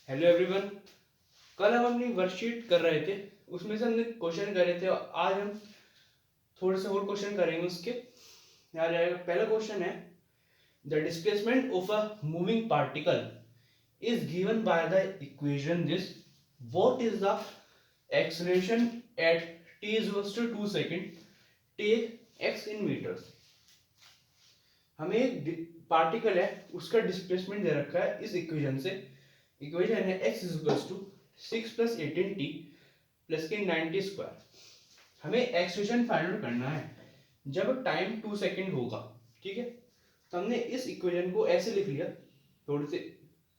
Hello everyone. कल हम अपनी वर्कशीट कर रहे थे, उसमें से हमने क्वेश्चन कर रहे थे। आज हम थोड़े से और क्वेश्चन करेंगे उसके। यहाँ जाएगा पहला क्वेश्चन है, the displacement of a moving particle is given by the equation this. What is the acceleration at t is equals to 2 second? Take x in meters. हमें एक पार्टिकल है, उसका डिस्प्लेसमेंट दे रखा है इस इक्वेशन से। इक्वेशन है x is equals to 6 plus 18t plus के 90 स्क्वायर। हमें एक्सेलरेशन फाइंड आउट करना है जब टाइम 2 सेकंड होगा। ठीक है, तो हमने इस इक्वेशन को ऐसे लिख लिया, थोड़े से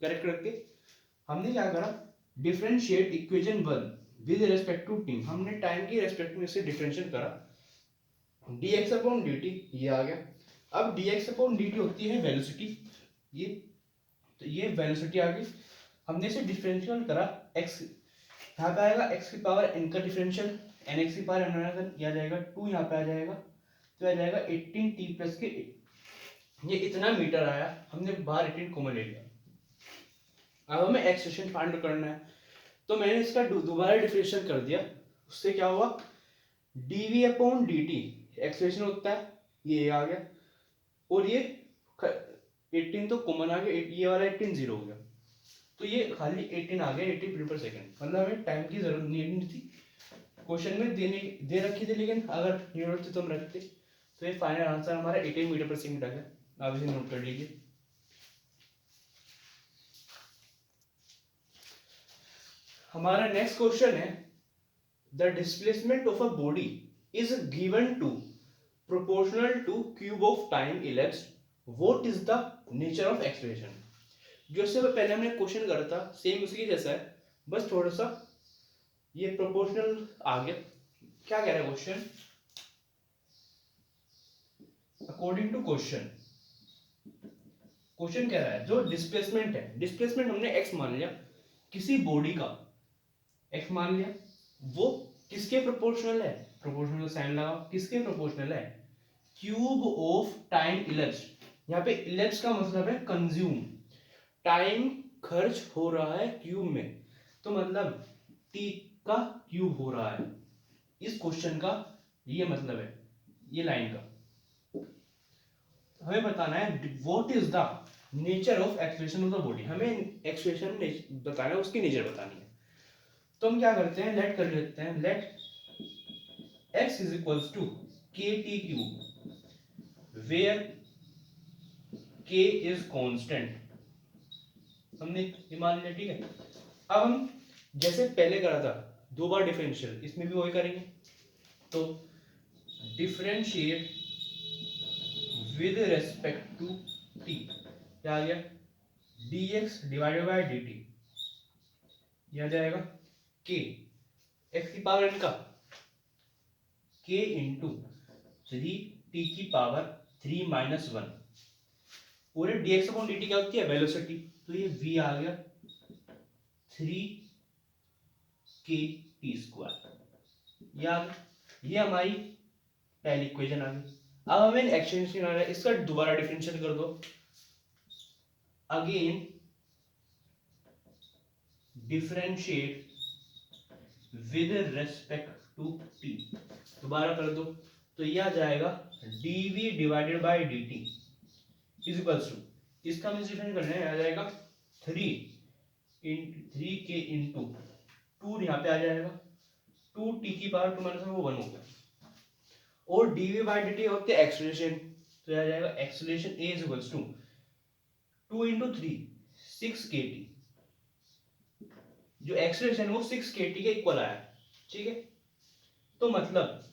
करेक्ट करके। हमने क्या करा, differentiate equation 1 with respect to t. हमने टाइम की रेस्पेक्ट में इसे डिफरेंशिएट करा, dx अपॉन dt ये आ गया। अब dx अपॉन dt होती है वेलोसिटी, ये तो ये वेलोसिटी आ गई। हमने इसे डिफरेंशियल करा x, यहाँ पे आएगा x की पावर n का डिफरेंशियल, n x की पावर n ये आ जाएगा 2, यहाँ पे आ जाएगा तो आ जाएगा 18t प्लस के ये इतना मीटर आया। हमने बाहर 18 कॉमन ले लिया। अब हमें एक्सेलरेशन फाइंड करना है, तो मैंने इसका दोबारा डिफरेंशियल कर दिया। उससे क्या हुआ, dv अपॉन dt एक्सेलरेशन होता है, ये आ गया। और ये 18 तो कॉमन आ गया, ये वाला 18 जीरो हो गया, तो ये खाली 18 आ गया, 80 मीटर पर सेकंड। मतलब हमें टाइम की जरूरत नहीं थी, क्वेश्चन में दे रखी थी, लेकिन अगर जरूरत थी तो हम रखते। तो ये फाइनल आंसर हमारा 18 मीटर पर सेकंड आ गया। आप इसे नोट कर लीजिए। हमारा नेक्स्ट क्वेश्चन है, the displacement of a body is given to proportional to cube of time elapsed. What is the nature of expression? जो इससे पहले हमने क्वेश्चन करा था सेम उसी जैसा है, बस थोड़ा सा ये प्रोपोर्शनल आ गया। क्या कह रहा है क्वेश्चन, अकॉर्डिंग टू क्वेश्चन कह रहा है जो डिस्प्लेसमेंट है, डिस्प्लेसमेंट हमने x मान लिया, किसी बॉडी का x मान लिया, वो किसके प्रोपोर्शनल है, प्रोपोर्शनल साइन लगाओ, किसके प्रोपोर्शनल है, क्यूब ऑफ टाइम elapsed। यहाँ पे elapsed का मतलब है कंज्यूम, टाइम खर्च हो रहा है क्यूब में, तो मतलब t का क्यूब हो रहा है। इस क्वेश्चन का ये मतलब है, ये लाइन का। हमें बताना है what is the nature of expression of the body. हमें एक्सप्रेशन बताना है, उसकी नेचर बतानी है। तो हम क्या करते हैं, लेट कर लेते हैं, let x is equals to k t cube where k is constant. हमने ये मान लिया, ठीक है। अब हम जैसे पहले करा था दो बार डिफरेंशियल, इसमें भी वही करेंगे। तो differentiate with respect to t, क्या आ गया, dx डिवाइडेड बाय dt, यह आ जाएगा k x की पावर n का k इंटू 3t की पावर 3 माइनस 1। पूरे dx अपॉन dt क्या होती है, वेलोसिटी, तो ये v आ गया 3k t स्क्वायर। ये हमारी पहली इक्वेशन आ गई। अब हमें एक्सटेंशन आ रहा है, इसका दोबारा डिफरेंशियल कर दो। Again differentiate with respect to t, दोबारा कर दो, तो ये आ जाएगा dv divided by dt is equals to, इसका हमें डिफरेंशिएट करना है, आ जाएगा 3k इंटू 2, यहाँ पे आ जाएगा 2t की पावर 2 माइनस वो 1 हो गया। और dv बाय dt होते हैं एक्सेलरेशन, तो आ जाएगा acceleration a is equals to 2 into 3 6kt। जो एक्सेलरेशन वो 6kt के इक्वल आया, ठीक है। तो मतलब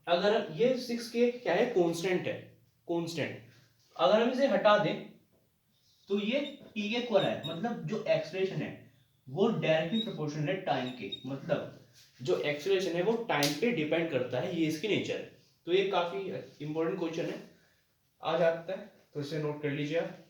अगर ये 6k क्या है, कांस्टेंट है, कांस्टेंट। अगर हम इसे हटा दें तो ये t के इक्वल है, मतलब जो एक्सेलरेशन है वो डायरेक्टली प्रोपोर्शनल है टाइम के। मतलब जो एक्सेलरेशन है वो टाइम पे डिपेंड करता है, ये इसकी नेचर है। तो ये काफी इंपॉर्टेंट क्वेश्चन है, आ जाता है, तो इसे नोट कर लीजिए आप।